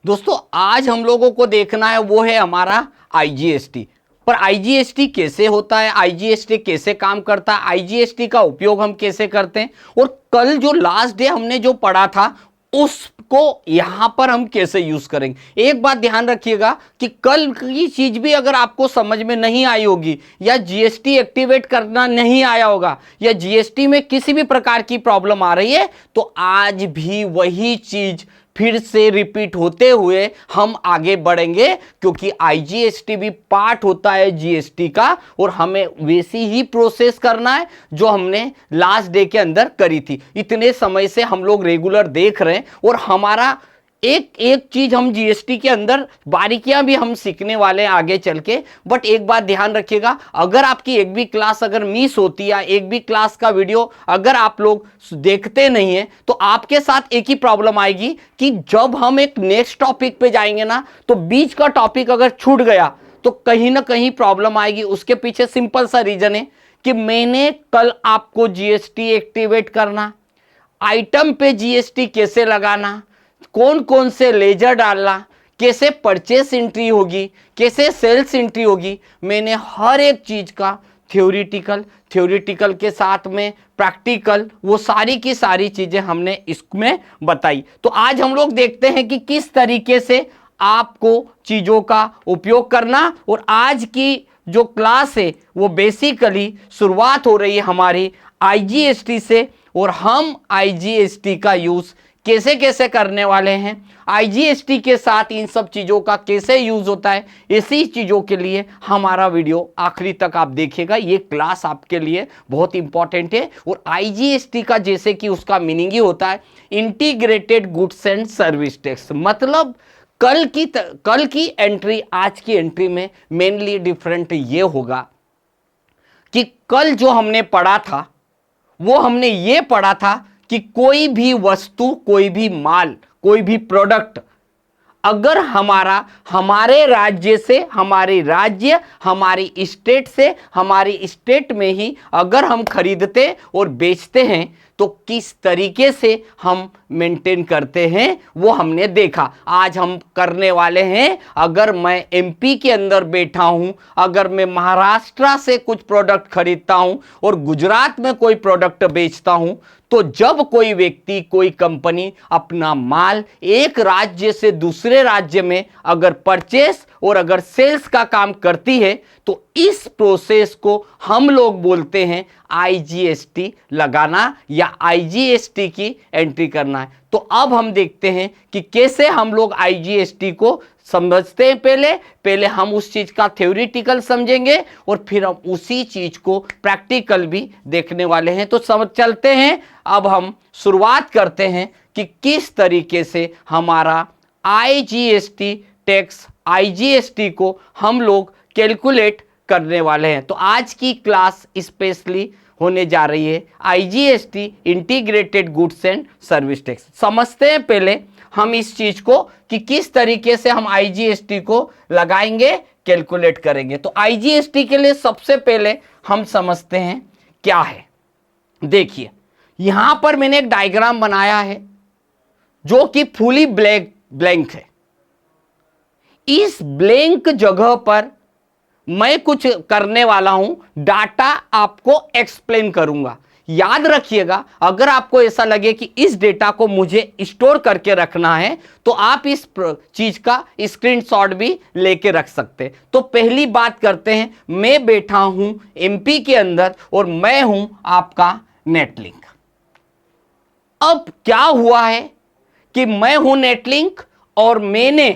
दोस्तों आज हम लोगों को देखना है वो है हमारा आईजीएसटी। पर आईजीएसटी कैसे होता है, आईजीएसटी कैसे काम करता है, आईजीएसटी का उपयोग हम कैसे करते हैं, और कल जो लास्ट डे हमने जो पढ़ा था उसको यहां पर हम कैसे यूज करेंगे। एक बात ध्यान रखिएगा कि कल की चीज भी अगर आपको समझ में नहीं आई होगी, या जीएसटी एक्टिवेट करना नहीं आया होगा, या जीएसटी में किसी भी प्रकार की प्रॉब्लम आ रही है, तो आज भी वही चीज फिर से रिपीट होते हुए हम आगे बढ़ेंगे, क्योंकि आईजीएसटी भी पार्ट होता है जीएसटी का, और हमें वैसी ही प्रोसेस करना है जो हमने लास्ट डे के अंदर करी थी। इतने समय से हम लोग रेगुलर देख रहे हैं, और हमारा एक एक चीज हम जीएसटी के अंदर बारीकियां भी हम सीखने वाले हैं आगे चल के। बट एक बात ध्यान रखिएगा, अगर आपकी एक भी क्लास अगर मिस होती है, एक भी क्लास का वीडियो अगर आप लोग देखते नहीं है, तो आपके साथ एक ही प्रॉब्लम आएगी कि जब हम एक नेक्स्ट टॉपिक पे जाएंगे ना, तो बीच का टॉपिक अगर छूट गया तो कहीं ना कहीं प्रॉब्लम आएगी। उसके पीछे सिंपल सा रीजन है कि मैंने कल आपको जीएसटी एक्टिवेट करना, आइटम पे जीएसटी कैसे लगाना, कौन कौन से लेजर डालना, कैसे परचेस एंट्री होगी, कैसे सेल्स एंट्री होगी, मैंने हर एक चीज का थ्योरेटिकल के साथ में प्रैक्टिकल, वो सारी की सारी चीजें हमने इसमें बताई। तो आज हम लोग देखते हैं कि किस तरीके से आपको चीजों का उपयोग करना। और आज की जो क्लास है वो बेसिकली शुरुआत हो रही है हमारी आईजीएसटी से, और हम आईजीएसटी का यूज कैसे कैसे करने वाले हैं, आईजीएसटी के साथ इन सब चीज़ों का कैसे यूज होता है, इसी चीज़ों के लिए हमारा वीडियो आखिरी तक आप देखिएगा। ये क्लास आपके लिए बहुत इंपॉर्टेंट है। और आईजीएसटी का जैसे कि उसका मीनिंग ही होता है integrated goods and service tax, मतलब कल की एंट्री आज की एंट्री में मेनली डिफरेंट ये होगा कि कल जो हमने पढ़ा था वो हमने ये पढ़ा था कि कोई भी वस्तु, कोई भी माल, कोई भी प्रोडक्ट अगर हमारे राज्य से, हमारी स्टेट से, हमारी स्टेट में ही अगर हम खरीदते और बेचते हैं तो किस तरीके से हम मेंटेन करते हैं वो हमने देखा। आज हम करने वाले हैं, अगर मैं एमपी के अंदर बैठा हूं, अगर मैं महाराष्ट्र से कुछ प्रोडक्ट खरीदता हूं और गुजरात में कोई प्रोडक्ट बेचता हूं, तो जब कोई व्यक्ति, कोई कंपनी अपना माल एक राज्य से दूसरे राज्य में अगर परचेस और अगर सेल्स का काम करती है, तो इस प्रोसेस को हम लोग बोलते हैं आईजीएसटी लगाना या आईजीएसटी की एंट्री करना है। तो अब हम देखते हैं कि कैसे हम लोग आईजीएसटी को समझते हैं। पहले हम उस चीज का थ्योरेटिकल समझेंगे और फिर हम उसी चीज को प्रैक्टिकल भी देखने वाले हैं। तो समझ चलते हैं, अब हम शुरुआत करते हैं कि किस तरीके से हमारा आईजीएसटी टैक्स, आईजीएसटी को हम लोग कैलकुलेट करने वाले हैं। तो आज की क्लास स्पेशली होने जा रही है IGST, integrated goods and service tax. समझते हैं पहले हम इस चीज को कि किस तरीके से हम आईजीएसटी को लगाएंगे, कैलकुलेट करेंगे। तो आईजीएसटी के लिए सबसे पहले हम समझते हैं क्या है। देखिए यहां पर मैंने एक डायग्राम बनाया है जो कि फुली ब्लैंक है। इस ब्लैंक जगह पर मैं कुछ करने वाला हूं, डाटा आपको एक्सप्लेन करूंगा। याद रखिएगा, अगर आपको ऐसा लगे कि इस डेटा को मुझे स्टोर करके रखना है तो आप इस चीज का स्क्रीनशॉट भी लेके रख सकते हैं। तो पहली बात करते हैं, मैं बैठा हूं एमपी के अंदर और मैं हूं आपका नेटलिंक। अब क्या हुआ है कि मैं हूं नेटलिंक और मैंने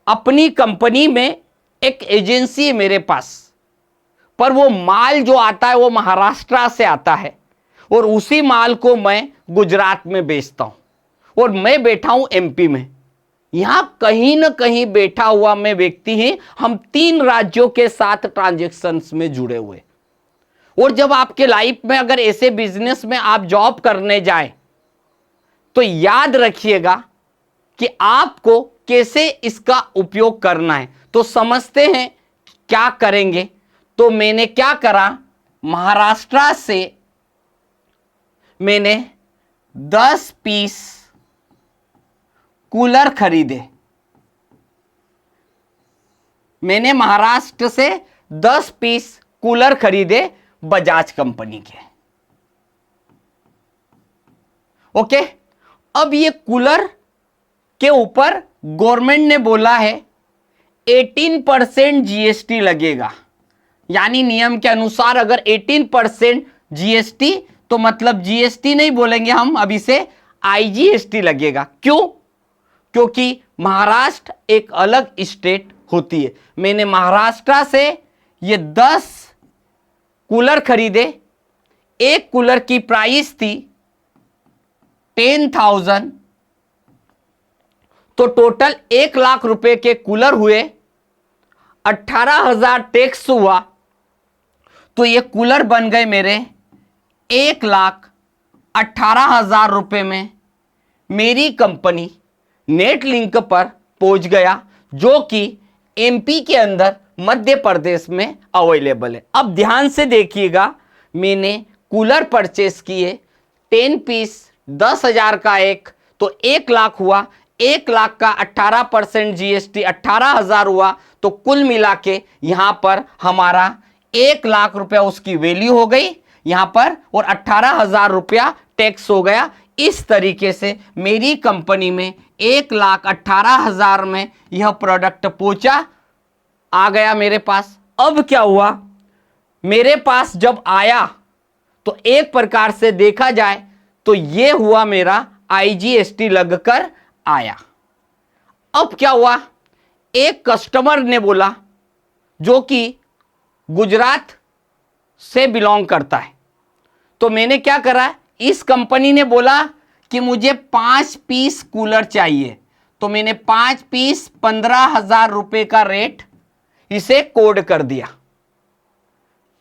अपनी कंपनी में एक एजेंसी है मेरे पास, पर वो माल जो आता है वो महाराष्ट्र से आता है और उसी माल को मैं गुजरात में बेचता हूं और मैं बैठा हूं एमपी में। यहां कहीं ना कहीं बैठा हुआ मैं व्यक्ति ही, हम 3 राज्यों के साथ ट्रांजैक्शंस में जुड़े हुए। और जब आपके लाइफ में अगर ऐसे बिजनेस में आप जॉब करने जाएं तो याद रखिएगा कि आपको कैसे इसका उपयोग करना है। तो समझते हैं क्या करेंगे। तो मैंने क्या करा, महाराष्ट्र से मैंने 10 पीस कूलर खरीदे, मैंने महाराष्ट्र से 10 पीस कूलर खरीदे बजाज कंपनी के। ओके, अब ये कूलर के ऊपर गवर्नमेंट ने बोला है 18% जीएसटी लगेगा, यानी नियम के अनुसार अगर 18% जीएसटी, तो मतलब जीएसटी नहीं बोलेंगे हम, अभी से आईजीएसटी लगेगा। क्यों? क्योंकि महाराष्ट्र एक अलग स्टेट होती है। मैंने महाराष्ट्र से ये 10 कूलर खरीदे, एक कूलर की प्राइस थी 10,000, तो टोटल 1 लाख रुपए के कूलर हुए, 18,000 टैक्स हुआ, तो ये कूलर बन गए मेरे 1,18,000 रुपए में। मेरी कंपनी नेट लिंक पर पहुंच गया, जो कि एमपी के अंदर मध्य प्रदेश में अवेलेबल है। अब ध्यान से देखिएगा, मैंने कूलर परचेस किए 10 पीस, 10,000 का एक, तो 1 लाख हुआ, 1 लाख का 18% जीएसटी 18,000 हुआ, तो कुल मिला के यहां पर हमारा 1 लाख रुपया उसकी वैल्यू हो गई यहां पर, और 18,000 रुपया टैक्स हो गया। इस तरीके से मेरी कंपनी में 1,18,000 में यह प्रोडक्ट पहुंचा, आ गया मेरे पास। अब क्या हुआ, मेरे पास जब आया तो एक प्रकार से देखा जाए तो यह हुआ मेरा आईजीएसटी लगकर आया। अब क्या हुआ, एक कस्टमर ने बोला जो कि गुजरात से बिलोंग करता है, तो मैंने क्या करा, इस कंपनी ने बोला कि मुझे 5 पीस कूलर चाहिए, तो मैंने 5 पीस 15,000 रुपए का रेट इसे कोड कर दिया।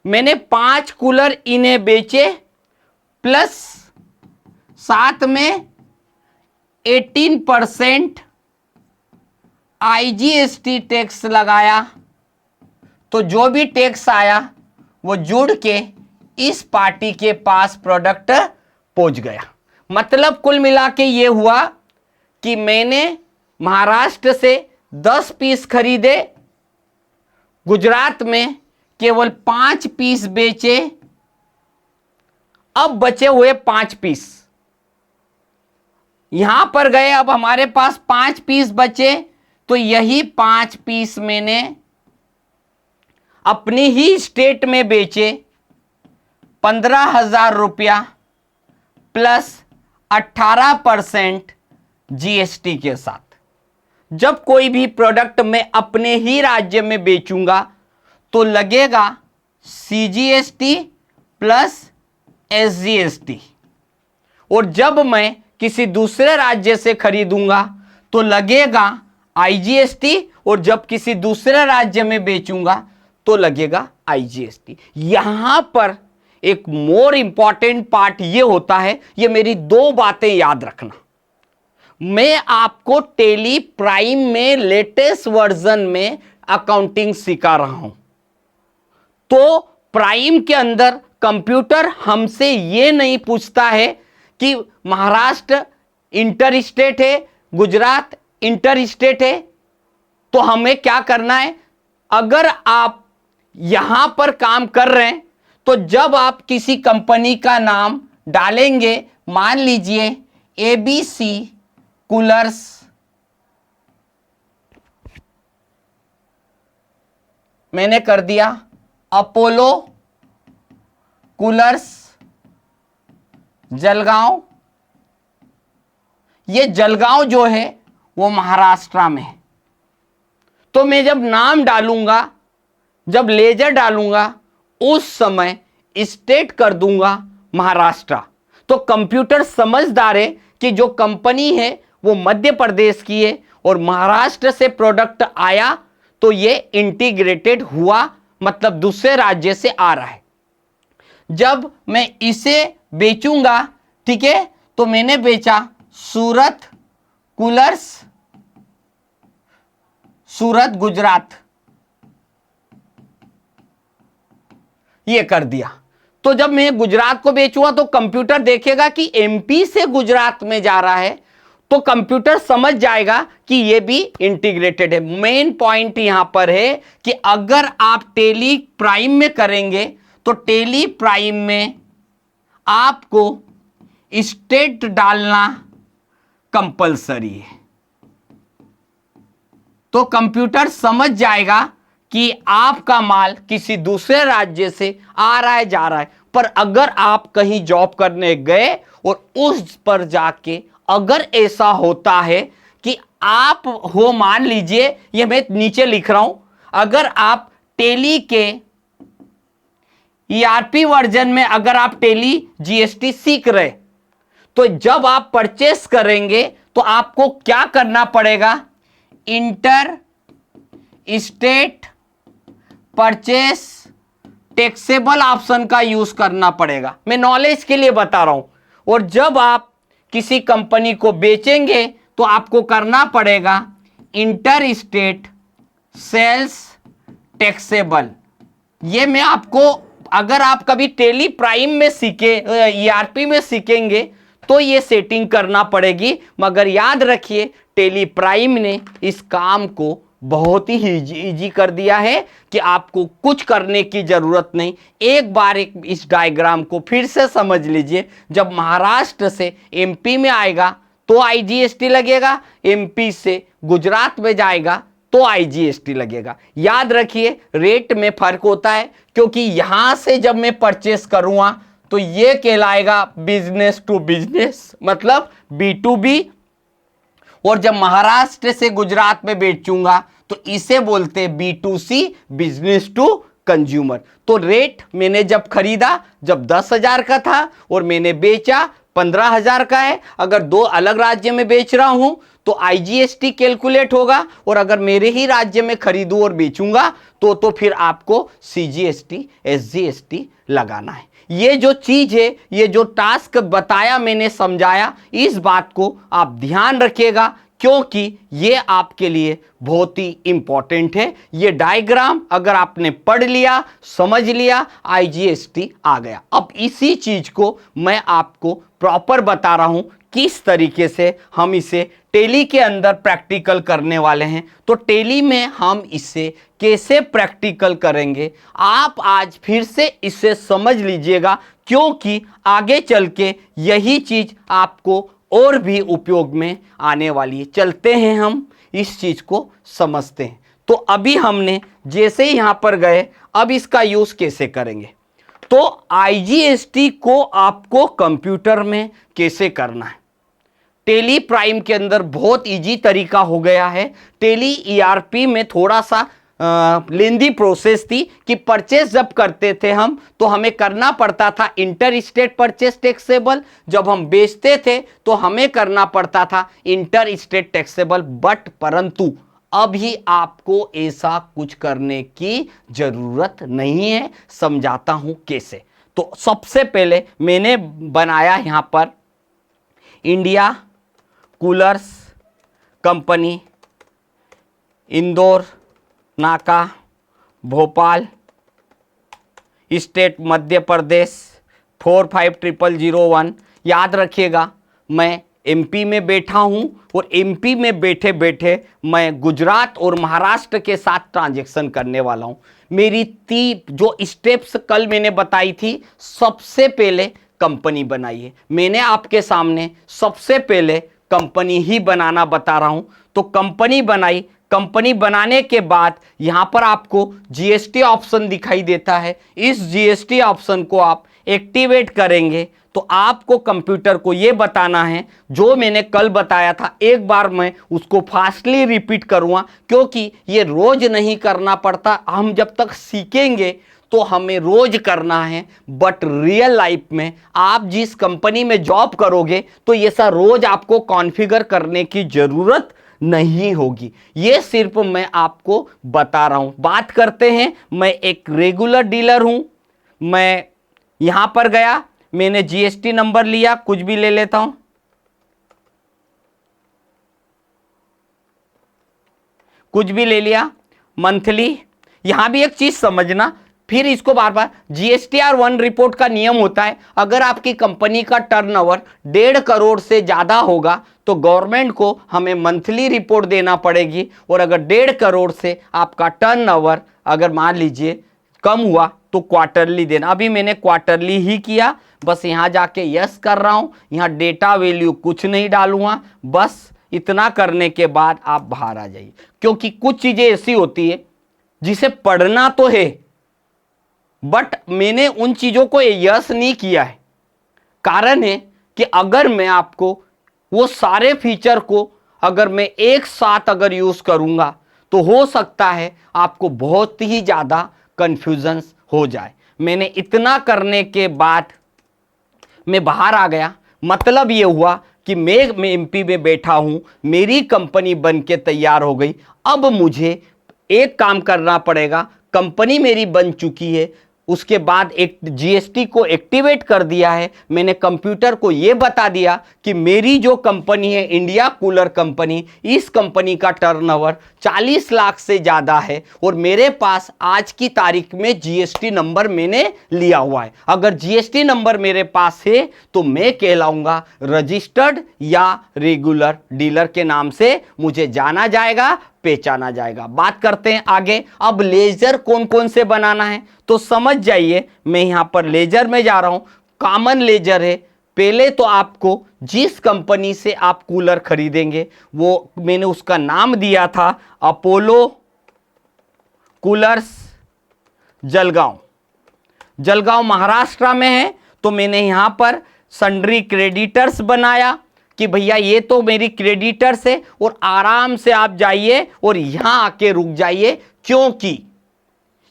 मैंने 5 कूलर इन्हें बेचे, प्लस साथ में 18% आईजीएसटी टैक्स लगाया, तो जो भी टैक्स आया वो जुड़ के इस पार्टी के पास प्रोडक्ट पहुंच गया। मतलब कुल मिला के ये हुआ कि मैंने महाराष्ट्र से 10 पीस खरीदे, गुजरात में केवल 5 पीस बेचे, अब बचे हुए 5 पीस यहां पर गए, अब हमारे पास 5 पीस बचे, तो यही 5 पीस मैंने अपनी ही स्टेट में बेचे 15,000 रुपया प्लस 18% जीएसटी के साथ। जब कोई भी प्रोडक्ट मैं अपने ही राज्य में बेचूंगा तो लगेगा सीजीएसटी प्लस एसजीएसटी, और जब मैं किसी दूसरे राज्य से खरीदूंगा तो लगेगा आईजीएसटी, और जब किसी दूसरे राज्य में बेचूंगा तो लगेगा आईजीएसटी। यहां पर एक मोर इंपॉर्टेंट पार्ट ये होता है, ये मेरी 2 बातें याद रखना। मैं आपको टेली प्राइम में लेटेस्ट वर्जन में अकाउंटिंग सिखा रहा हूं, तो प्राइम के अंदर कंप्यूटर हमसे ये नहीं पूछता है कि महाराष्ट्र इंटर स्टेट है, गुजरात इंटर स्टेट है, तो हमें क्या करना है। अगर आप यहां पर काम कर रहे हैं तो जब आप किसी कंपनी का नाम डालेंगे, मान लीजिए एबीसी कूलर्स, मैंने कर दिया अपोलो कूलर्स जलगांव, ये जलगांव जो है वो महाराष्ट्र में है, तो मैं जब नाम डालूंगा, जब लेजर डालूंगा, उस समय स्टेट कर दूंगा महाराष्ट्र, तो कंप्यूटर समझदार है कि जो कंपनी है वो मध्य प्रदेश की है और महाराष्ट्र से प्रोडक्ट आया तो ये इंटीग्रेटेड हुआ, मतलब दूसरे राज्य से आ रहा है। जब मैं इसे बेचूंगा, ठीक है, तो मैंने बेचा सूरत कूलर्स, सूरत गुजरात, ये कर दिया। तो जब मैं गुजरात को बेचूंगा तो कंप्यूटर देखेगा कि एमपी से गुजरात में जा रहा है, तो कंप्यूटर समझ जाएगा कि ये भी इंटीग्रेटेड है। मेन पॉइंट यहां पर है कि अगर आप टेली प्राइम में करेंगे तो टेली प्राइम में आपको स्टेट डालना कंपलसरी है। तो कंप्यूटर समझ जाएगा कि आपका माल किसी दूसरे राज्य से आ रहा है, जा रहा है। पर अगर आप कहीं जॉब करने गए और उस पर जाके अगर ऐसा होता है कि आप हो, मान लीजिए ये मैं नीचे लिख रहा हूं, अगर आप टेली के ईआरपी वर्जन में अगर आप टेली जीएसटी सीख रहे, तो जब आप परचेस करेंगे तो आपको क्या करना पड़ेगा, inter state purchase taxable option का यूज करना पड़ेगा। मैं नॉलेज के लिए बता रहा हूं। और जब आप किसी कंपनी को बेचेंगे तो आपको करना पड़ेगा इंटर स्टेट सेल्स टैक्सेबल। ये मैं आपको, अगर आप कभी टेली प्राइम में सीखे, ईआरपी में सीखेंगे तो ये सेटिंग करना पड़ेगी। मगर याद रखिए टेली प्राइम ने इस काम को बहुत ही इजी कर दिया है कि आपको कुछ करने की जरूरत नहीं। एक बार इस डायग्राम को फिर से समझ लीजिए। जब महाराष्ट्र से एमपी में आएगा तो आईजीएसटी लगेगा, एमपी से गुजरात में जाएगा तो आईजीएसटी लगेगा। याद रखिए रेट में फर्क होता है, क्योंकि यहां से जब मैं परचेस करूंगा तो ये कहलाएगा बिजनेस टू बिजनेस, मतलब B2B। और जब महाराष्ट्र से गुजरात में बेचूंगा तो इसे बोलते B2C, बिजनेस टू कंज्यूमर। तो रेट मैंने जब खरीदा जब 10,000 का था और मैंने बेचा 15,000 का है। अगर दो अलग राज्य में बेच रहा हूं तो आईजीएसटी कैलकुलेट होगा, और अगर मेरे ही राज्य में खरीदूं और बेचूंगा तो फिर आपको सीजीएसटी एसजीएसटी लगाना है। ये जो चीज है, ये जो टास्क बताया मैंने, समझाया, इस बात को आप ध्यान रखिएगा, क्योंकि ये आपके लिए बहुत ही इंपॉर्टेंट है। ये डायग्राम अगर आपने पढ़ लिया, समझ लिया, आईजीएसटी आ गया। अब इसी चीज को मैं आपको प्रॉपर बता रहा हूं किस तरीके से हम इसे टेली के अंदर प्रैक्टिकल करने वाले हैं। तो टेली में हम इसे कैसे प्रैक्टिकल करेंगे, आप आज फिर से इसे समझ लीजिएगा, क्योंकि आगे चल के यही चीज आपको और भी उपयोग में आने वाली है। चलते हैं हम इस चीज को समझते हैं। तो अभी हमने जैसे ही यहां पर गए, अब इसका यूज कैसे करेंगे। तो आईजीएसटी को आपको कंप्यूटर में कैसे करना है, टेली प्राइम के अंदर बहुत इजी तरीका हो गया है। टेली ईआरपी में थोड़ा सा लेंदी प्रोसेस थी कि परचेस जब करते थे हम तो हमें करना पड़ता था इंटर स्टेट परचेस टैक्सेबल, जब हम बेचते थे तो हमें करना पड़ता था इंटर स्टेट टैक्सेबल। बट परंतु अभी आपको ऐसा कुछ करने की जरूरत नहीं है। समझाता हूं कैसे। तो सबसे पहले मैंने बनाया यहां पर इंडिया कूलर्स कंपनी, इंदौर नाका, भोपाल, स्टेट मध्य प्रदेश 450001। याद रखिएगा मैं एमपी में बैठा हूं और एमपी में बैठे बैठे मैं गुजरात और महाराष्ट्र के साथ ट्रांजैक्शन करने वाला हूं। मेरी जो स्टेप्स कल मैंने बताई थी, सबसे पहले कंपनी बनाइए। मैंने आपके सामने सबसे पहले कंपनी ही बनाना बता रहा हूं। तो कंपनी बनाई, कंपनी बनाने के बाद यहां पर आपको जीएसटी ऑप्शन दिखाई देता है। इस जीएसटी ऑप्शन को आप एक्टिवेट करेंगे तो आपको कंप्यूटर को यह बताना है जो मैंने कल बताया था। एक बार मैं उसको फास्टली रिपीट करूंगा, क्योंकि ये रोज नहीं करना पड़ता। हम जब तक सीखेंगे तो हमें रोज करना है, बट रियल लाइफ में आप जिस कंपनी में जॉब करोगे तो ये सब रोज आपको कॉन्फ़िगर करने की जरूरत नहीं होगी। ये सिर्फ मैं आपको बता रहा हूं। बात करते हैं, मैं एक रेगुलर डीलर हूं। मैं यहां पर गया, मैंने जीएसटी नंबर लिया, कुछ भी ले लेता हूं, कुछ भी ले लिया, मंथली। यहां भी एक चीज समझना, फिर इसको बार बार, जीएसटीआर 1 रिपोर्ट का नियम होता है, अगर आपकी कंपनी का टर्नओवर 1.5 करोड़ से ज्यादा होगा तो गवर्नमेंट को हमें मंथली रिपोर्ट देना पड़ेगी। और अगर 1.5 करोड़ से आपका टर्नओवर अगर मान लीजिए कम हुआ तो क्वार्टरली देना। अभी मैंने क्वार्टरली ही किया, बस यहाँ जाके यस कर रहा हूँ, यहाँ डेटा वैल्यू कुछ नहीं डालूंगा। बस इतना करने के बाद आप बाहर आ जाइए, क्योंकि कुछ चीजें ऐसी होती है जिसे पढ़ना तो है बट मैंने उन चीजों को यस नहीं किया है। कारण है कि अगर मैं आपको वो सारे फीचर को अगर मैं एक साथ अगर यूज करूंगा तो हो सकता है आपको बहुत ही ज्यादा कंफ्यूजन हो जाए। मैंने इतना करने के बाद मैं बाहर आ गया। मतलब ये हुआ कि मैं एमपी में बैठा हूं, मेरी कंपनी बन के तैयार हो गई। अब मुझे एक काम करना पड़ेगा, कंपनी मेरी बन चुकी है, उसके बाद एक जीएसटी को एक्टिवेट कर दिया है। मैंने कंप्यूटर को यह बता दिया कि मेरी जो कंपनी है इंडिया कूलर कंपनी, इस कंपनी का टर्नओवर 40 लाख से ज्यादा है और मेरे पास आज की तारीख में जीएसटी नंबर मैंने लिया हुआ है। अगर जीएसटी नंबर मेरे पास है तो मैं कहलाऊंगा रजिस्टर्ड या रेगुलर डीलर के नाम से मुझे जाना जाएगा, पहचाना जाएगा। बात करते हैं आगे। अब लेजर कौन कौन से बनाना है तो समझ जाइए। मैं यहां पर लेजर में जा रहा हूं, कॉमन लेजर है। पहले तो आपको जिस कंपनी से आप कूलर खरीदेंगे वो मैंने उसका नाम दिया था अपोलो कूलर्स जलगांव। जलगांव महाराष्ट्र में है। तो मैंने यहां पर सन्ड्री क्रेडिटर्स बनाया कि भैया ये तो मेरी क्रेडिटर्स है और आराम से आप जाइए और यहां आके रुक जाइए, क्योंकि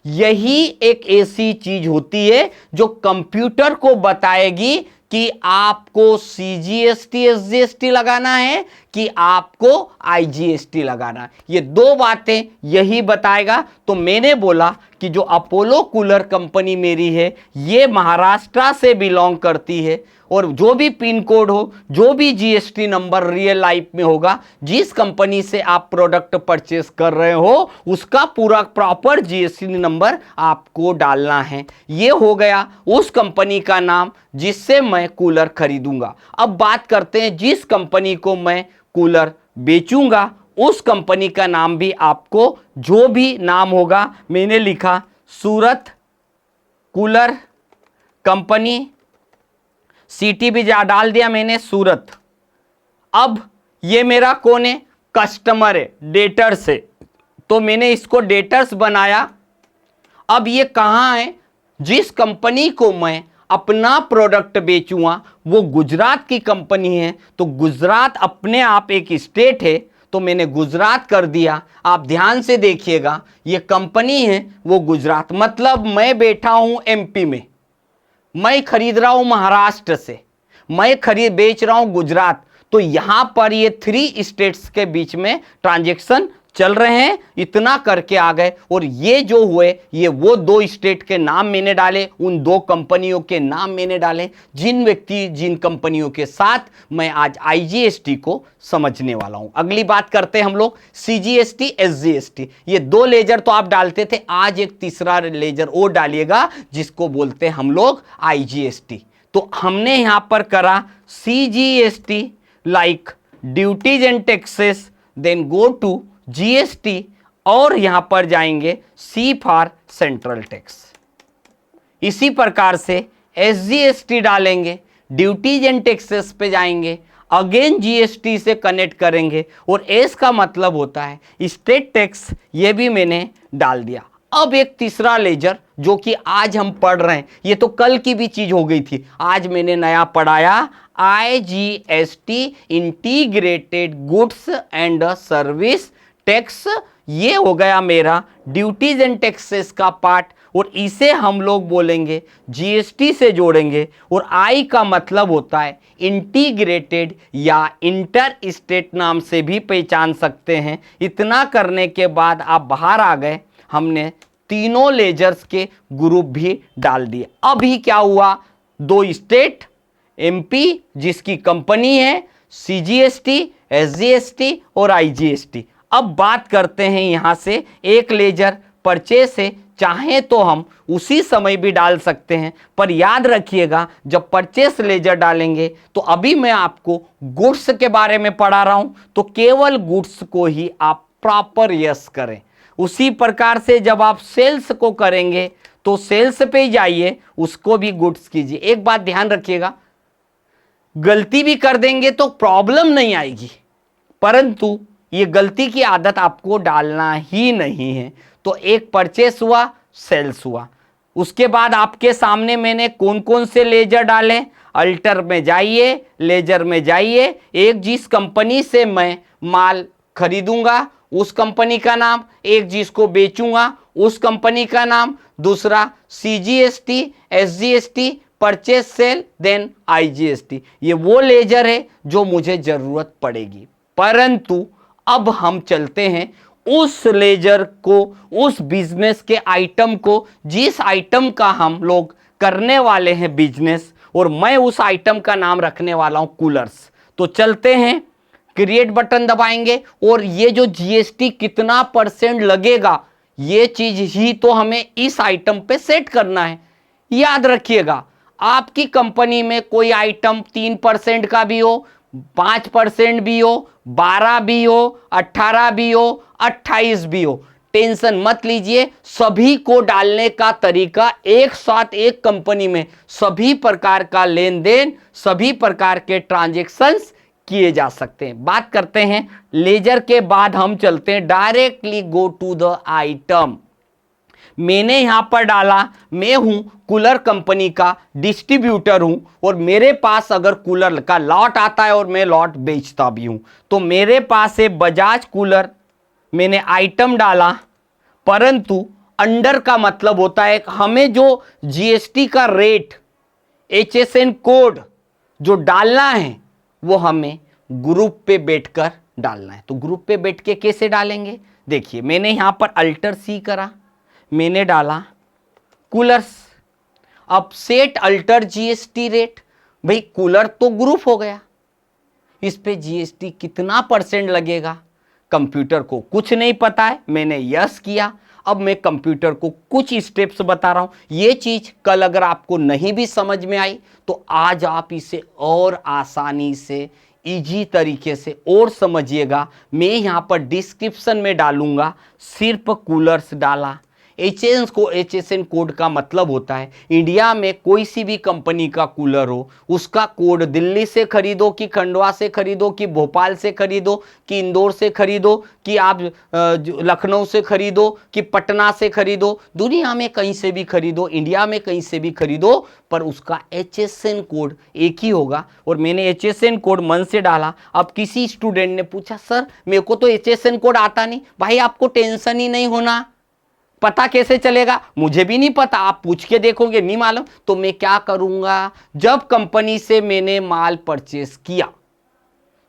यही एक ऐसी चीज होती है जो कंप्यूटर को बताएगी कि आपको सीजीएसटी एसजीएसटी लगाना है कि आपको आईजीएसटी लगाना है। ये दो बातें यही बताएगा। तो मैंने बोला कि जो अपोलो कूलर कंपनी मेरी है ये महाराष्ट्र से बिलोंग करती है और जो भी पिन कोड हो, जो भी जीएसटी नंबर रियल लाइफ में होगा, जिस कंपनी से आप प्रोडक्ट परचेस कर रहे हो उसका पूरा प्रॉपर जीएसटी नंबर आपको डालना है। ये हो गया उस कंपनी का नाम जिससे मैं कूलर खरीदूंगा। अब बात करते हैं जिस कंपनी को मैं कूलर बेचूंगा उस कंपनी का नाम भी आपको जो भी नाम होगा, मैंने लिखा सूरत कूलर कंपनी, सिटी भी डाल दिया मैंने सूरत। अब ये मेरा कौन है, कस्टमर है, डेटर्स है। तो मैंने इसको डेटर्स बनाया। अब ये कहां है, जिस कंपनी को मैं अपना प्रोडक्ट बेचूंगा वो गुजरात की कंपनी है। तो गुजरात अपने आप एक स्टेट है तो मैंने गुजरात कर दिया। आप ध्यान से देखिएगा, ये कंपनी है वो गुजरात, मतलब मैं बैठा हूं एमपी में, मैं खरीद रहा हूं महाराष्ट्र से, मैं बेच रहा हूं गुजरात। तो यहां पर ये 3 स्टेट्स के बीच में ट्रांजैक्शन चल रहे हैं। इतना करके आ गए और ये जो हुए ये वो 2 स्टेट के नाम मैंने डाले, उन 2 कंपनियों के नाम मैंने डाले जिन व्यक्ति जिन कंपनियों के साथ मैं आज आईजीएसटी को समझने वाला हूं। अगली बात करते हैं हम लोग सीजीएसटी एसजीएसटी। ये 2 लेजर तो आप डालते थे, आज एक तीसरा लेजर और डालिएगा जिसको बोलते हैं हम लोग आईजीएसटी। तो हमने यहां पर करा CGST like duties and taxes, then go to GST और यहां पर जाएंगे सी फॉर सेंट्रल टैक्स। इसी प्रकार से एसजीएसटी डालेंगे, ड्यूटीज एंड टैक्सेस पे जाएंगे, अगेन जीएसटी से कनेक्ट करेंगे और एस का मतलब होता है स्टेट टैक्स, ये भी मैंने डाल दिया। अब एक तीसरा लेजर जो कि आज हम पढ़ रहे हैं, ये तो कल की भी चीज हो गई थी, आज मैंने नया पढ़ाया IGST integrated goods and service tax. ये हो गया मेरा ड्यूटीज एंड टैक्सेस का पार्ट और इसे हम लोग बोलेंगे जीएसटी से जोड़ेंगे। और आई का मतलब होता है इंटीग्रेटेड या इंटर स्टेट नाम से भी पहचान सकते हैं। इतना करने के बाद आप बाहर आ गए, हमने तीनों लेजर्स के ग्रुप भी डाल दिए। अभी क्या हुआ, 2 स्टेट, एमपी जिसकी कंपनी है, सीजीएसटी, एसजीएसटी और आईजीएसटी। अब बात करते हैं यहां से एक लेजर परचेस है, चाहे तो हम उसी समय भी डाल सकते हैं, पर याद रखिएगा जब परचेस लेजर डालेंगे तो अभी मैं आपको गुड्स के बारे में पढ़ा रहा हूं, तो केवल गुड्स को ही आप प्रॉपर यस करें। उसी प्रकार से जब आप सेल्स को करेंगे तो सेल्स पे जाइए, उसको भी गुड्स कीजिए। एक बात ध्यान रखिएगा, गलती भी कर देंगे तो प्रॉब्लम नहीं आएगी, परंतु ये गलती की आदत आपको डालना ही नहीं है। तो एक परचेस हुआ, सेल्स हुआ, उसके बाद आपके सामने मैंने कौन कौन से लेजर डाले। अल्टर में जाइए, लेजर में जाइए, एक जिस कंपनी से मैं माल खरीदूंगा उस कंपनी का नाम, एक जिसको बेचूंगा उस कंपनी का नाम, दूसरा CGST, SGST, purchase sale, then IGST। ये वो लेजर है जो मुझे जरूरत पड़ेगी। परंतु अब हम चलते हैं उस लेजर को, उस बिजनेस के आइटम को, जिस आइटम का हम लोग करने वाले हैं बिजनेस, और मैं उस आइटम का नाम रखने वाला हूं कूलर्स। तो चलते हैं, क्रिएट बटन दबाएंगे, और ये जो GST कितना % लगेगा, ये चीज ही तो हमें इस आइटम पे सेट करना है। याद रखिएगा, आपकी कंपनी में कोई आइटम 3% का भी हो, 5% भी हो, 12 भी हो, 18 भी हो, 28 भी हो, टेंशन मत लीजिए। सभी को डालने का तरीका एक साथ एक कंपनी में सभी प्रकार का लेन देन, सभी प्रकार के ट्रांजैक्शंस किए जा सकते हैं। बात करते हैं लेजर के बाद हम चलते हैं directly go to the item. मैंने यहां पर डाला, मैं हूं कूलर कंपनी का डिस्ट्रीब्यूटर हूं, और मेरे पास अगर कूलर का लॉट आता है और मैं लॉट बेचता भी हूं, तो मेरे पास है बजाज कूलर, मैंने आइटम डाला, परंतु अंडर का मतलब होता है हमें जो GST का रेट, HSN कोड जो डालना है वो हमें ग्रुप पे बैठकर डालना है। तो ग्रुप पे बैठ के कैसे डालेंगे, देखिए मैंने यहां पर अल्टर C करा, मैंने डाला कूलर्स। अब सेट अल्टर GST रेट, भाई कूलर तो ग्रुप हो गया, इस पे GST कितना % लगेगा, कंप्यूटर को कुछ नहीं पता है, मैंने यस किया। अब मैं कंप्यूटर को कुछ स्टेप्स बता रहा हूं, ये चीज कल अगर आपको नहीं भी समझ में आई तो आज आप इसे और आसानी से, इजी तरीके से और समझिएगा। मैं यहां पर डिस्क्रिप्शन में डालूंगा, सिर्फ कूलर्स डाला। HSN कोड का मतलब होता है इंडिया में कोई सी भी कंपनी का कूलर हो, उसका कोड दिल्ली से खरीदो कि खंडवा से खरीदो कि भोपाल से खरीदो कि इंदौर से खरीदो कि आप लखनऊ से खरीदो कि पटना से खरीदो, दुनिया में कहीं से भी खरीदो, इंडिया में कहीं से भी खरीदो, पर उसका HSN कोड एक ही होगा। और मैंने HSN कोड मन से डाला। अब किसी स्टूडेंट ने पूछा सर मेरे को तो HSN कोड आता नहीं। भाई आपको टेंशन ही नहीं होना, पता कैसे चलेगा, मुझे भी नहीं पता, आप पूछ के देखोगे नहीं मालूम। तो मैं क्या करूंगा, जब कंपनी से मैंने माल परचेस किया,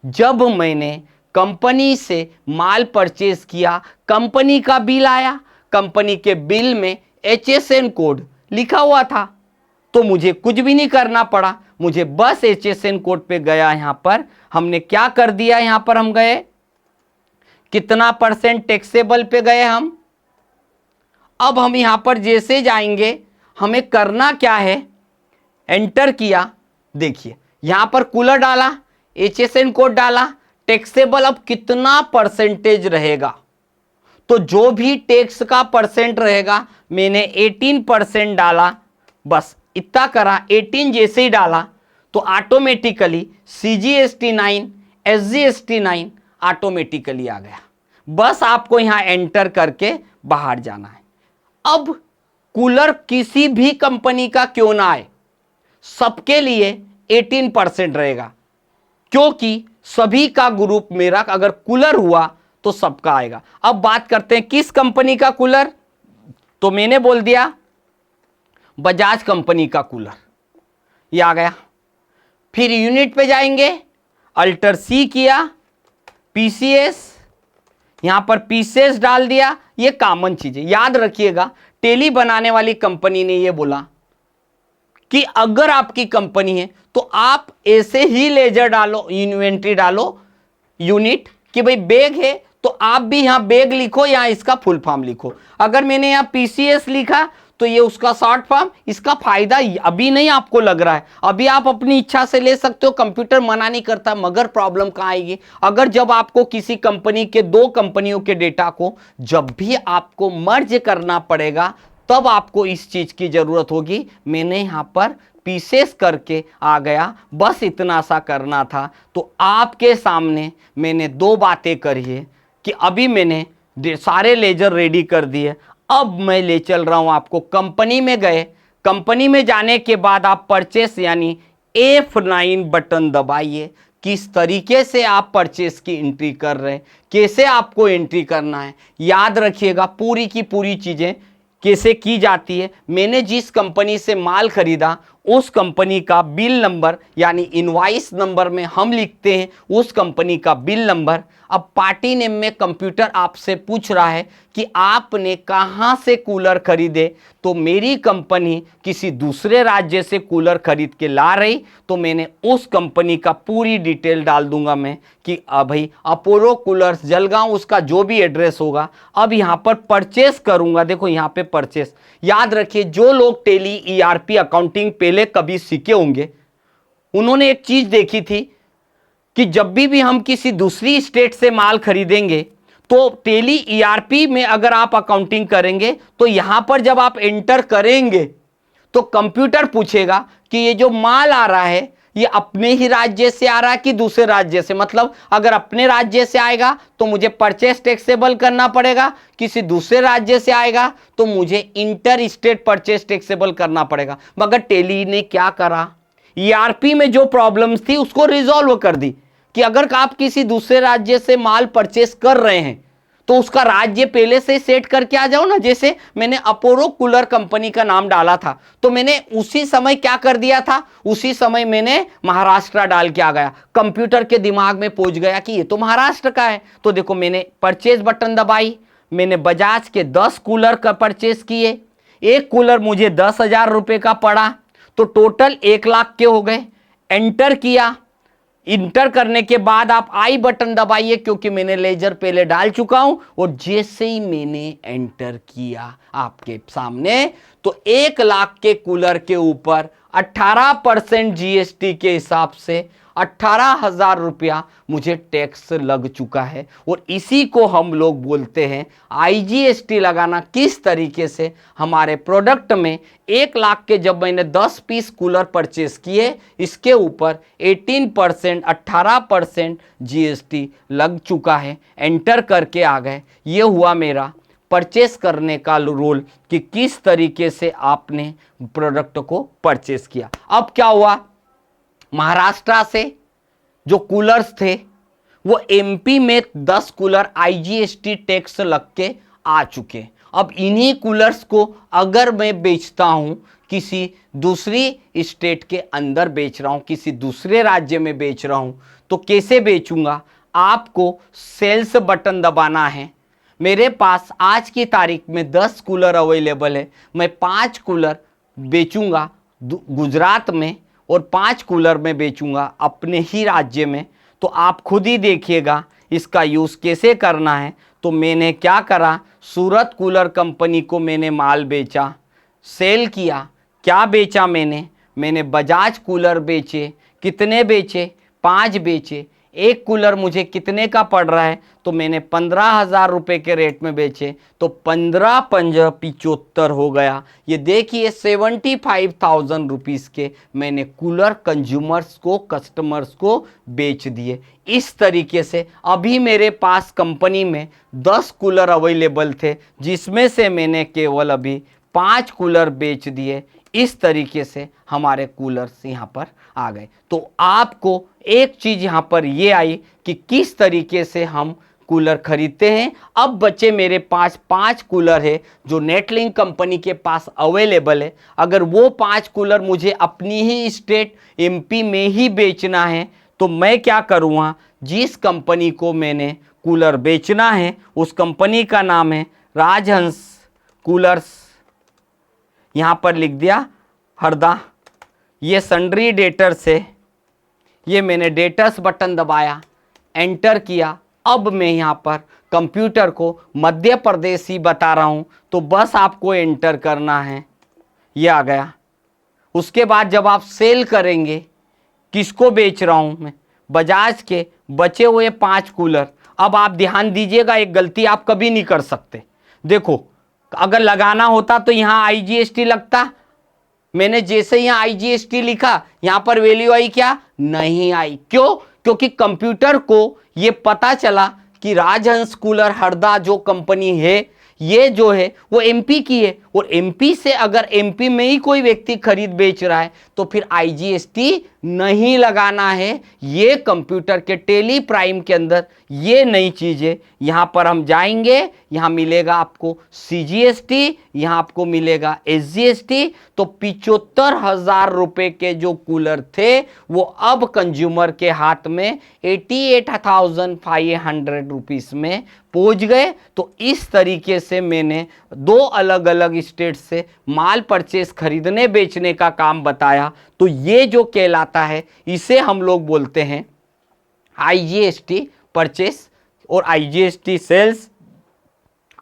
जब मैंने कंपनी से माल परचेस किया, कंपनी का बिल आया, कंपनी के बिल में HSN कोड लिखा हुआ था, तो मुझे कुछ भी नहीं करना पड़ा, मुझे बस HSN कोड पे गया। यहां पर हमने क्या कर दिया, यहां पर हम गए कितना % टैक्सेबल पे गए हम। अब हम यहां पर जैसे जाएंगे, हमें करना क्या है, एंटर किया, देखिए यहां पर कूलर डाला, HSN कोड डाला, टैक्सेबल अब कितना % रहेगा, तो जो भी टैक्स का % रहेगा, मैंने 18% डाला, बस इतना करा। 18 जैसे ही डाला तो ऑटोमेटिकली CGST 9, SGST 9 ऑटोमेटिकली आ गया। बस आपको यहां एंटर करके बाहर जाना है। अब कूलर किसी भी कंपनी का क्यों ना आए, सबके लिए 18% रहेगा, क्योंकि सभी का ग्रुप मेरा अगर कूलर हुआ तो सबका आएगा। अब बात करते हैं किस कंपनी का कूलर, तो मैंने बोल दिया बजाज कंपनी का कूलर, ये आ गया। फिर यूनिट पे जाएंगे, अल्टर C किया, PCS, यहां पर PCS डाल दिया। ये कॉमन चीज है, याद रखिएगा। टेली बनाने वाली कंपनी ने ये बोला कि अगर आपकी कंपनी है तो आप ऐसे ही लेजर डालो, इन्वेंट्री डालो, यूनिट कि भाई बैग है तो आप भी यहां बैग लिखो या इसका फुल फॉर्म लिखो। अगर मैंने यहां पीसीएस लिखा तो ये उसका शॉर्ट फॉर्म। इसका फायदा अभी नहीं आपको लग रहा है, अभी आप अपनी इच्छा से ले सकते हो, कंप्यूटर मना नहीं करता। मगर प्रॉब्लम कहां आएगी, अगर जब आपको किसी कंपनी के, दो कंपनियों के डेटा को जब भी आपको मर्ज करना पड़ेगा, तब आपको इस चीज की जरूरत होगी। मैंने यहां पर पीसेस करके आ गया, बस इतना सा करना था। तो आपके सामने मैंने दो बातें करी है कि अभी मैंने सारे लेजर रेडी कर दिए। अब मैं ले चल रहा हूं आपको कंपनी में। गए कंपनी में जाने के बाद आप परचेस यानी F9 बटन दबाइए। किस तरीके से आप परचेस की एंट्री कर रहे हैं, कैसे आपको एंट्री करना है, याद रखिएगा पूरी की पूरी चीजें कैसे की जाती है। मैंने जिस कंपनी से माल खरीदा उस कंपनी का बिल नंबर यानी इनवॉइस नंबर में हम लिखते हैं उस कंपनी का बिल नंबर। अब पार्टी नेम में कंप्यूटर आपसे पूछ रहा है कि आपने कहां से कूलर खरीदे, तो मेरी कंपनी किसी दूसरे राज्य से कूलर खरीद के ला रही, तो मैंने उस कंपनी का पूरी डिटेल डाल दूंगा मैं कि भाई अपोलो कूलर्स जलगांव, उसका जो भी एड्रेस होगा। अब यहां पर परचेस करूंगा, देखो यहां पे परचेस। याद रखिए जो लोग टेली ईआरपी अकाउंटिंग पहले कभी सीखे होंगे, उन्होंने एक चीज देखी थी कि जब भी हम किसी दूसरी स्टेट से माल खरीदेंगे तो टेली ईआरपी में अगर आप अकाउंटिंग करेंगे तो यहां पर जब आप एंटर करेंगे तो कंप्यूटर पूछेगा कि ये जो माल आ रहा है ये अपने ही राज्य से आ रहा है कि दूसरे राज्य से। मतलब अगर अपने राज्य से आएगा तो मुझे परचेस टैक्सेबल करना पड़ेगा, किसी दूसरे राज्य से आएगा तो मुझे इंटर स्टेट परचेस टैक्सेबल करना पड़ेगा। मगर टेली ने क्या करा, ईआरपी में जो प्रॉब्लम्स थी उसको रिजॉल्व कर दी कि अगर आप किसी दूसरे राज्य से माल परचेस कर रहे हैं तो उसका राज्य पहले से सेट करके आ जाओ ना। जैसे मैंने अपोलो कूलर कंपनी का नाम डाला था तो मैंने उसी समय क्या कर दिया था, उसी समय मैंने महाराष्ट्र डाल के आ गया। कंप्यूटर के दिमाग में पहुंच गया कि ये तो महाराष्ट्र का है। तो देखो मैंने परचेज बटन दबाई, मैंने बजाज के 10 कूलर का परचेस किए। एक कूलर मुझे 10,000 रुपए का पड़ा, तो टोटल 1 लाख के हो गए। एंटर किया, इंटर करने के बाद आप आई बटन दबाइए क्योंकि मैंने लेजर पहले डाल चुका हूं। और जैसे ही मैंने एंटर किया आपके सामने, तो 1 लाख के कूलर के ऊपर 18% जीएसटी के हिसाब से 18,000 रुपया मुझे टैक्स लग चुका है। और इसी को हम लोग बोलते हैं आईजीएसटी लगाना। किस तरीके से हमारे प्रोडक्ट में 1 लाख के जब मैंने 10 पीस कूलर परचेस किए, इसके ऊपर 18% 18% जीएसटी लग चुका है। एंटर करके आ गए। ये हुआ मेरा परचेस करने का रोल कि किस तरीके से आपने प्रोडक्ट को परचेस किया। अब क्या हुआ, महाराष्ट्र से जो कूलर्स थे वो एमपी में 10 कूलर आईजीएसटी टैक्स लग के आ चुके। अब इन्हीं कूलर्स को अगर मैं बेचता हूं, किसी दूसरी स्टेट के अंदर बेच रहा हूं, किसी दूसरे राज्य में बेच रहा हूं, तो कैसे बेचूंगा। आपको सेल्स बटन दबाना है। मेरे पास आज की तारीख में 10 कूलर अवेलेबल है। मैं 5 कूलर बेचूंगा गुजरात में और 5 कूलर में बेचूंगा अपने ही राज्य में। तो आप खुद ही देखिएगा इसका यूज़ कैसे करना है। तो मैंने क्या करा, सूरत कूलर कंपनी को मैंने माल बेचा, सेल किया। क्या बेचा मैंने बजाज कूलर बेचे। कितने बेचे, 5 बेचे। एक कूलर मुझे कितने का पड़ रहा है, तो मैंने 15,000 रुपये के रेट में बेचे। तो 15 पंज 75 हो गया। ये देखिए 75,000 रुपीज़ के मैंने कूलर कंज्यूमर्स को, कस्टमर्स को बेच दिए। इस तरीके से अभी मेरे पास कंपनी में 10 कूलर अवेलेबल थे, जिसमें से मैंने केवल अभी 5 कूलर बेच दिए। इस तरीके से हमारे कूलर्स यहाँ पर आ गए। तो आपको एक चीज यहाँ पर ये आई कि किस तरीके से हम कूलर खरीदते हैं। अब बच्चे मेरे पास 5 कूलर है जो नेटलिंक कंपनी के पास अवेलेबल है। अगर वो 5 कूलर मुझे अपनी ही स्टेट एमपी में ही बेचना है तो मैं क्या करूँगा, जिस कंपनी को मैंने कूलर बेचना है उस कंपनी का नाम है राजहंस कूलर्स। यहाँ पर लिख दिया हरदा। ये सन्ड्री डेटर से, ये मैंने डेटर्स बटन दबाया, एंटर किया। अब मैं यहाँ पर कंप्यूटर को मध्य प्रदेश ही बता रहा हूं, तो बस आपको एंटर करना है, ये आ गया। उसके बाद जब आप सेल करेंगे, किसको बेच रहा हूं मैं, बजाज के बचे हुए 5 कूलर। अब आप ध्यान दीजिएगा, एक गलती आप कभी नहीं कर सकते। देखो, अगर लगाना होता तो यहां आईजीएसटी लगता, मैंने जैसे यहां आईजीएसटी लिखा, यहां पर वैल्यू आई क्या, नहीं आई। क्यों? क्योंकि कंप्यूटर को ये पता चला कि राजहंस कूलर हरदा जो कंपनी है, ये जो है वो एमपी की है, और एमपी से अगर एमपी में ही कोई व्यक्ति खरीद बेच रहा है तो फिर आईजीएसटी नहीं लगाना है। ये कंप्यूटर के टेली प्राइम के अंदर ये नई चीज है। यहां पर हम जाएंगे, यहां मिलेगा आपको सीजीएसटी, यहां आपको मिलेगा एसजीएसटी। तो 75,000 रुपए के जो कूलर थे वो अब कंज्यूमर के हाथ में 88,500 रुपीस में पहुंच गए। तो इस तरीके से मैंने 2 अलग अलग स्टेट से माल परचेस खरीदने बेचने का काम बताया। तो ये जो कहलाता है, इसे हम लोग बोलते हैं आईजीएसटी परचेस और आईजीएसटी सेल्स।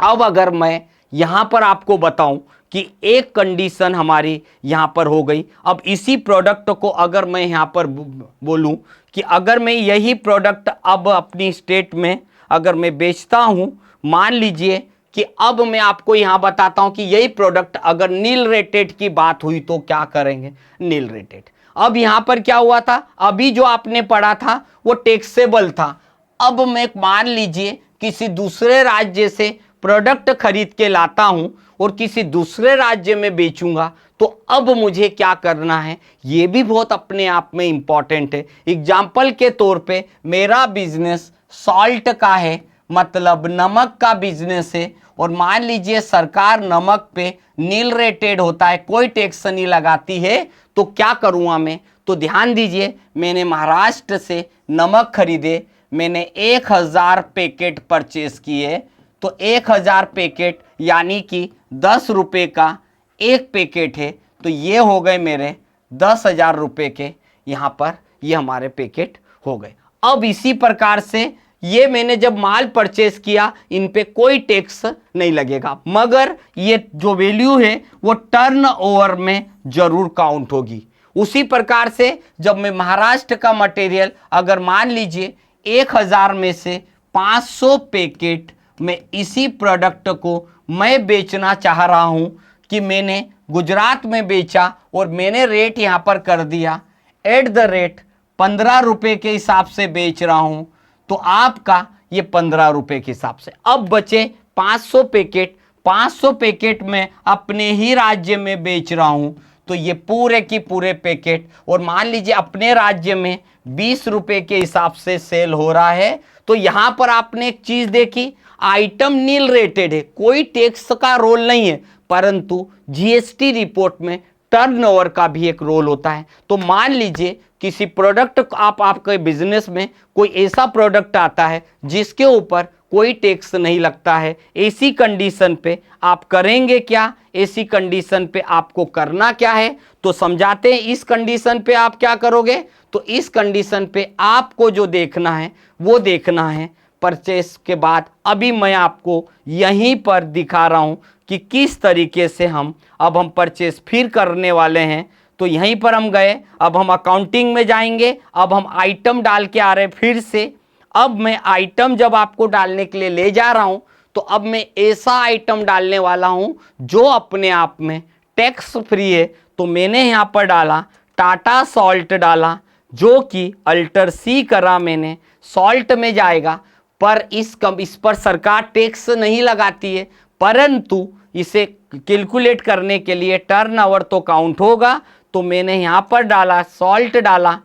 अब अगर मैं यहां पर आपको बताऊं कि एक कंडीशन हमारी यहां पर हो गई, अब इसी प्रोडक्ट को अगर मैं यहां पर बोलूं कि अगर मैं यही प्रोडक्ट अब अपनी स्टेट में अगर मैं बेचता हूं, मान लीजिए कि अब मैं आपको यहां बताता हूं कि यही प्रोडक्ट अगर नील रेटेड की बात हुई तो क्या करेंगे, नील रेटेड। अब यहां पर क्या हुआ था, अभी जो आपने पढ़ा था वो टैक्सेबल था। अब मैं मान लीजिए किसी दूसरे राज्य से प्रोडक्ट खरीद के लाता हूं और किसी दूसरे राज्य में बेचूंगा, तो अब मुझे क्या करना है, ये भी बहुत अपने आप में इंपॉर्टेंट है। एग्जाम्पल के तौर पे मेरा बिजनेस सॉल्ट का है, मतलब नमक का बिजनेस है, और मान लीजिए सरकार नमक पे नील रेटेड होता है, कोई टैक्स नहीं लगाती है, तो क्या करूँगा मैं। तो ध्यान दीजिए, मैंने महाराष्ट्र से नमक खरीदे, मैंने 1000 पैकेट परचेस किए, तो 1000 पैकेट यानी कि 10 रुपये का एक पैकेट है, तो ये हो गए मेरे 10,000 रुपये के, यहाँ पर ये हमारे पैकेट हो गए। अब इसी प्रकार से ये मैंने जब माल परचेस किया, इन पे कोई टैक्स नहीं लगेगा, मगर ये जो वैल्यू है वो टर्नओवर में जरूर काउंट होगी। उसी प्रकार से जब मैं महाराष्ट्र का मटेरियल अगर मान लीजिए 1000 में से 500 पैकेट में इसी प्रोडक्ट को मैं बेचना चाह रहा हूं कि मैंने गुजरात में बेचा और मैंने रेट यहां पर कर दिया एट द रेट 15 रुपये के हिसाब से बेच रहा हूं, तो आपका ये 15 रुपये के हिसाब से। अब बचे 500 पैकेट, 500 पैकेट में अपने ही राज्य में बेच रहा हूं, तो ये पूरे की पूरे पैकेट, और मान लीजिए अपने राज्य में 20 रुपये के हिसाब से सेल हो रहा है। तो यहां पर आपने एक चीज देखी, आइटम नील रेटेड है, कोई टैक्स का रोल नहीं है, परंतु जीएसटी रिपोर्ट में टर्नओवर का भी एक रोल होता है। तो मान लीजिए किसी प्रोडक्ट आपके बिजनेस में कोई ऐसा प्रोडक्ट आता है जिसके ऊपर कोई टैक्स नहीं लगता है, ऐसी कंडीशन पे आप करेंगे क्या, ऐसी कंडीशन पे आपको करना क्या है, तो समझाते हैं। इस कंडीशन पे आप क्या करोगे, तो इस कंडीशन पे आपको जो देखना है वो देखना है परचेस के बाद। अभी मैं आपको यहीं पर दिखा रहा हूं कि किस तरीके से हम परचेस फिर करने वाले हैं। तो यहीं पर हम गए, अब हम अकाउंटिंग में जाएंगे, अब हम आइटम डाल के आ रहे हैं फिर से। अब मैं आइटम जब आपको डालने के लिए ले जा रहा हूं, तो अब मैं ऐसा आइटम डालने वाला हूं जो अपने आप में टैक्स फ्री है। तो मैंने यहां पर डाला टाटा सॉल्ट डाला, जो कि अल्टर सी करा मैंने, सॉल्ट में जाएगा, पर इस पर सरकार टैक्स नहीं लगाती है, परंतु इसे कैलकुलेट करने के लिए टर्नओवर तो काउंट होगा। तो मैंने यहाँ पर डाला सॉल्ट डाला,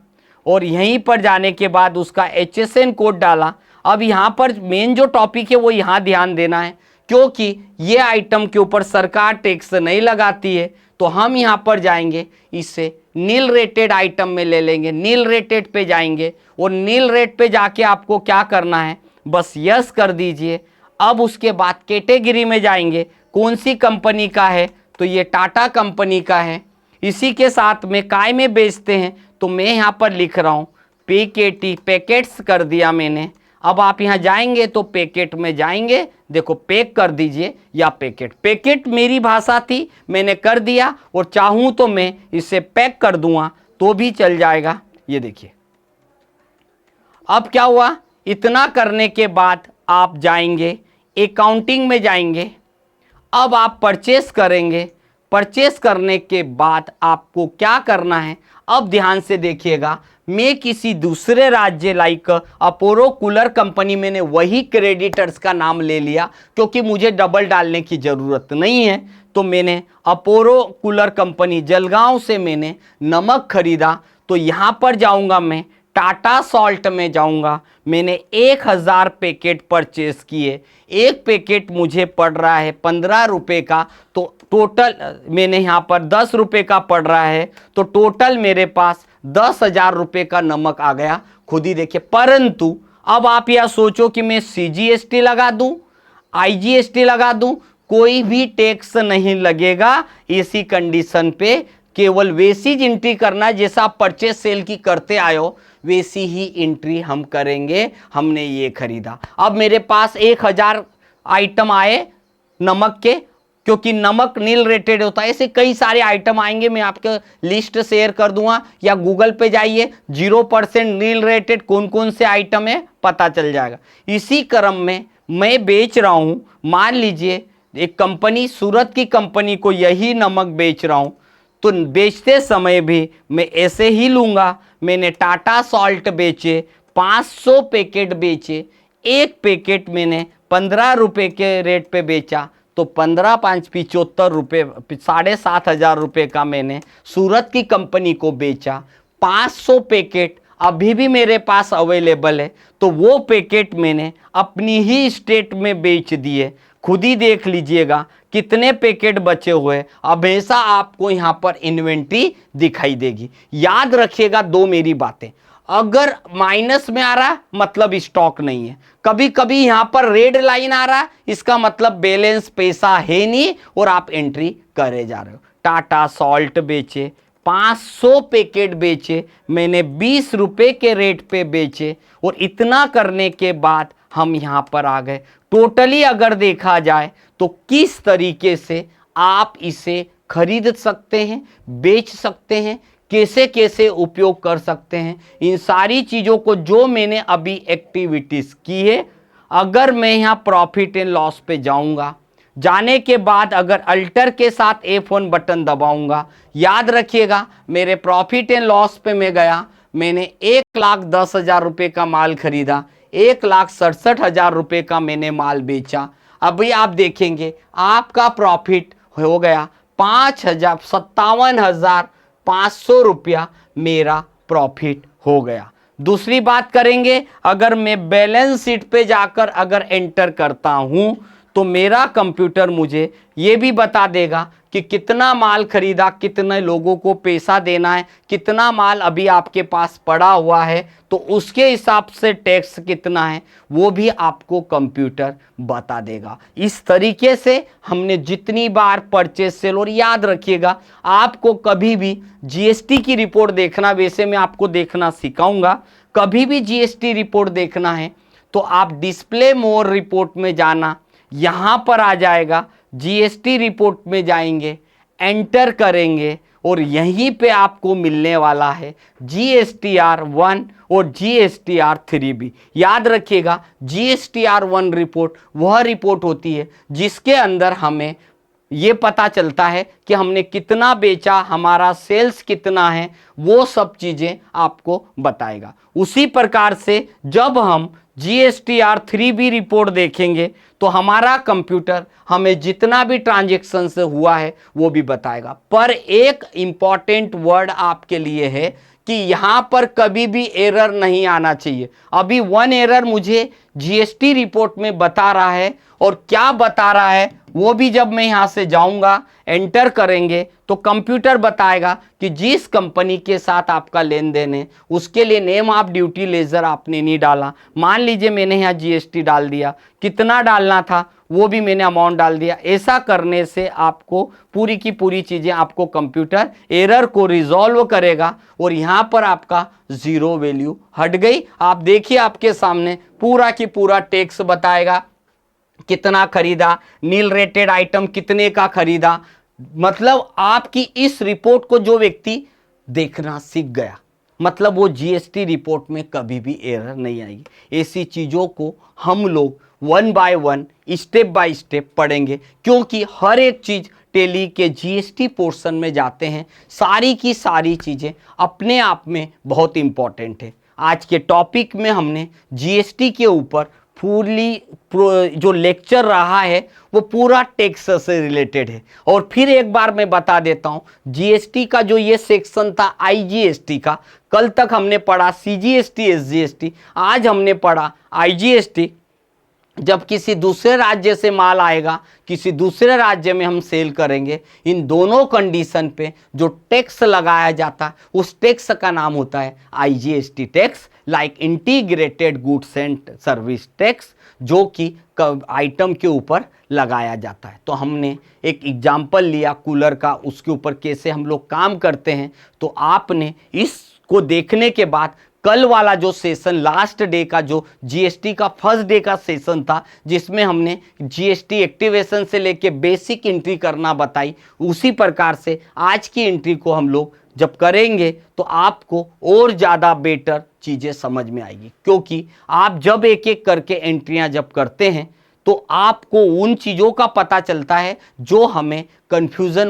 और यहीं पर जाने के बाद उसका HSN कोड डाला। अब यहाँ पर मेन जो टॉपिक है वो यहाँ ध्यान देना है, क्योंकि ये आइटम के ऊपर सरकार टैक्स नहीं लगाती है। तो हम यहाँ पर जाएंगे, इसे नील रेटेड आइटम में ले लेंगे, नील रेटेड पे जाएंगे, और नील रेट पे जाके आपको क्या करना है, बस यस कर दीजिए। अब उसके बाद कैटेगरी में जाएंगे, कौन सी कंपनी का है, तो ये टाटा कंपनी का है। इसी के साथ में काय में बेचते हैं, तो मैं यहाँ पर लिख रहा हूँ PKT, पैकेट्स कर दिया मैंने। अब आप यहाँ जाएंगे तो पैकेट में जाएंगे, देखो पैक कर दीजिए या पैकेट, पैकेट मेरी भाषा थी, मैंने कर दिया, और चाहूँ तो मैं इसे पैक कर दूंगा तो भी चल जाएगा। ये देखिए अब क्या हुआ, इतना करने के बाद आप जाएंगे अकाउंटिंग में जाएंगे, अब आप परचेस करेंगे, परचेस करने के बाद आपको क्या करना है, अब ध्यान से देखिएगा, मैं किसी दूसरे राज्य लाइक अपोरो कूलर कंपनी, मैंने वही क्रेडिटर्स का नाम ले लिया क्योंकि मुझे डबल डालने की ज़रूरत नहीं है, तो मैंने अपोरो कूलर कंपनी जलगांव से मैंने नमक खरीदा, तो यहाँ पर जाऊँगा मैं टाटा सॉल्ट में जाऊंगा, मैंने 1000 पैकेट परचेस किए, एक पैकेट मुझे पड़ रहा है 15 रुपये का, तो टोटल मैंने यहाँ पर 10 रुपये का पड़ रहा है, तो टोटल मेरे पास 10,000 रुपये का नमक आ गया, खुद ही देखिए। परंतु अब आप यह सोचो कि मैं CGST लगा दूं, IGST लगा दूं, कोई भी टैक्स नहीं लगेगा इसी कंडीशन पे, केवल वैसी एंट्री करना जैसा आप परचेस सेल की करते आए हो वैसी ही एंट्री हम करेंगे, हमने ये खरीदा। अब मेरे पास 1000 आइटम आए नमक के, क्योंकि नमक नील रेटेड होता है, ऐसे कई सारे आइटम आएंगे, मैं आपको लिस्ट शेयर कर दूंगा, या गूगल पे जाइए 0% नील रेटेड कौन कौन से आइटम है पता चल जाएगा। इसी क्रम में मैं बेच रहा हूं, मान लीजिए एक कंपनी, सूरत की कंपनी को यही नमक बेच रहा हूं, तो बेचते समय भी मैं ऐसे ही लूँगा। मैंने टाटा सॉल्ट बेचे, 500 पैकेट बेचे, एक पैकेट मैंने 15 रुपये के रेट पे बेचा, तो 15 5 75 रुपये, 7,500 रुपये का मैंने सूरत की कंपनी को बेचा। 500 पैकेट अभी भी मेरे पास अवेलेबल है, तो वो पैकेट मैंने अपनी ही स्टेट में बेच दिए। खुद ही देख लीजिएगा कितने पैकेट बचे हुए, हमेशा आपको यहाँ पर इन्वेंट्री दिखाई देगी। याद रखिएगा दो मेरी बातें, अगर माइनस में आ रहा मतलब स्टॉक नहीं है, कभी कभी यहाँ पर रेड लाइन आ रहा इसका मतलब बैलेंस पैसा है नहीं और आप एंट्री करे जा रहे हो। टाटा सॉल्ट बेचे, 500 पैकेट बेचे, मैंने 20 रुपये के रेट पे बेचे, और इतना करने के बाद हम यहाँ पर आ गए। टोटली अगर देखा जाए तो किस तरीके से आप इसे खरीद सकते हैं, बेच सकते हैं, कैसे कैसे उपयोग कर सकते हैं, इन सारी चीज़ों को जो मैंने अभी एक्टिविटीज़ की है, अगर मैं यहाँ प्रॉफिट एंड लॉस पे जाऊँगा, जाने के बाद अगर अल्टर के साथ F1 बटन दबाऊंगा, याद रखिएगा मेरे प्रॉफिट एंड लॉस पे मैं गया, मैंने 1,10,000 रुपये का माल खरीदा, 1,67,000 रुपये का मैंने माल बेचा। अभी आप देखेंगे आपका प्रॉफिट हो गया 57,500 रुपया मेरा प्रॉफिट हो गया। दूसरी बात करेंगे, अगर मैं बैलेंस शीट पे जाकर अगर एंटर करता हूं तो मेरा कंप्यूटर मुझे ये भी बता देगा कि कितना माल खरीदा, कितने लोगों को पैसा देना है, कितना माल अभी आपके पास पड़ा हुआ है, तो उसके हिसाब से टैक्स कितना है वो भी आपको कंप्यूटर बता देगा। इस तरीके से हमने जितनी बार परचेस सेल, और याद रखिएगा आपको कभी भी जीएसटी की रिपोर्ट देखना, वैसे मैं आपको देखना सिखाऊंगा, कभी भी जीएसटी रिपोर्ट देखना है तो आप डिस्प्ले मोर रिपोर्ट में जाना, यहाँ पर आ जाएगा, जीएसटी रिपोर्ट में जाएंगे, एंटर करेंगे और यहीं पे आपको मिलने वाला है GSTR 1 और GSTR 3B। याद रखिएगा GSTR 1 रिपोर्ट वह रिपोर्ट होती है जिसके अंदर हमें ये पता चलता है कि हमने कितना बेचा, हमारा सेल्स कितना है, वो सब चीज़ें आपको बताएगा। उसी प्रकार से जब हम GSTR 3B रिपोर्ट देखेंगे तो हमारा कंप्यूटर हमें जितना भी ट्रांजैक्शन से हुआ है वो भी बताएगा। पर एक इम्पॉर्टेंट वर्ड आपके लिए है कि यहाँ पर कभी भी एरर नहीं आना चाहिए। अभी 1 एरर मुझे जीएसटी रिपोर्ट में बता रहा है, और क्या बता रहा है वो भी जब मैं यहाँ से जाऊँगा, एंटर करेंगे तो कंप्यूटर बताएगा कि जिस कंपनी के साथ आपका लेन देन है उसके लिए नेम ऑफ ड्यूटी लेजर आपने नहीं डाला। मान लीजिए मैंने यहाँ जीएसटी डाल दिया, कितना डालना था वो भी मैंने अमाउंट डाल दिया। ऐसा करने से आपको पूरी की पूरी चीज़ें आपको कंप्यूटर एरर को रिजॉल्व करेगा और यहाँ पर आपका ज़ीरो वैल्यू हट गई। आप देखिए आपके सामने पूरा की पूरा टैक्स बताएगा, कितना खरीदा, नील रेटेड आइटम कितने का खरीदा। मतलब आपकी इस रिपोर्ट को जो व्यक्ति देखना सीख गया, मतलब वो जीएसटी रिपोर्ट में कभी भी एरर नहीं आएगी। ऐसी चीज़ों को हम लोग one by one, step by step पढ़ेंगे, क्योंकि हर एक चीज़ टेली के जीएसटी पोर्शन में जाते हैं। सारी की सारी चीज़ें अपने आप में बहुत इंपॉर्टेंट है। आज के टॉपिक में हमने जीएसटी के ऊपर फुली जो लेक्चर रहा है वो पूरा टैक्स से रिलेटेड है। और फिर एक बार मैं बता देता हूं, जीएसटी का जो ये सेक्शन था आईजीएसटी का, कल तक हमने पढ़ा सीजीएसटी, एसजीएसटी, आज हमने पढ़ा आईजीएसटी। जब किसी दूसरे राज्य से माल आएगा, किसी दूसरे राज्य में हम सेल करेंगे, इन दोनों कंडीशन पे जो टैक्स लगाया जाता है उस टैक्स का नाम होता है IGST tax, like integrated goods and service tax, जो कि आइटम के ऊपर लगाया जाता है। तो हमने एक एग्जाम्पल लिया कूलर का, उसके ऊपर कैसे हम लोग काम करते हैं। तो आपने इसको देखने के बाद कल वाला जो सेशन, लास्ट डे का जो जीएसटी का फर्स्ट डे का सेशन था, जिसमें हमने जीएसटी एक्टिवेशन से लेके बेसिक एंट्री करना बताई, उसी प्रकार से आज की एंट्री को हम लोग जब करेंगे तो आपको और ज़्यादा बेटर चीज़ें समझ में आएगी। क्योंकि आप जब एक एक करके एंट्रियां जब करते हैं तो आपको उन चीज़ों का पता चलता है जो हमें कन्फ्यूज़न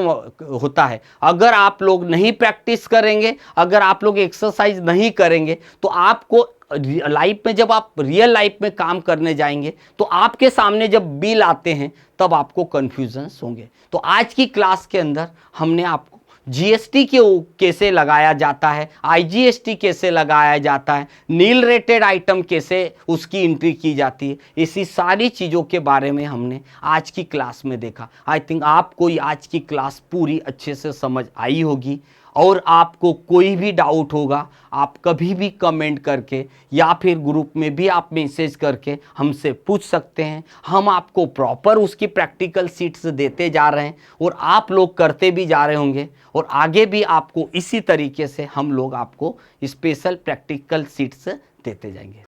होता है। अगर आप लोग नहीं प्रैक्टिस करेंगे, अगर आप लोग एक्सरसाइज नहीं करेंगे, तो आपको लाइफ में, जब आप रियल लाइफ में काम करने जाएंगे तो आपके सामने जब बिल आते हैं तब आपको कन्फ्यूजन्स होंगे। तो आज की क्लास के अंदर हमने आपको जीएसटी के कैसे लगाया जाता है, आईजीएसटी कैसे लगाया जाता है, नील रेटेड आइटम कैसे उसकी एंट्री की जाती है, इसी सारी चीज़ों के बारे में हमने आज की क्लास में देखा। आई थिंक आपको आज की क्लास पूरी अच्छे से समझ आई होगी। और आपको कोई भी डाउट होगा, आप कभी भी कमेंट करके या फिर ग्रुप में भी आप मैसेज करके हमसे पूछ सकते हैं। हम आपको प्रॉपर उसकी प्रैक्टिकल सीट्स देते जा रहे हैं और आप लोग करते भी जा रहे होंगे, और आगे भी आपको इसी तरीके से हम लोग आपको स्पेशल प्रैक्टिकल सीट्स देते जाएंगे।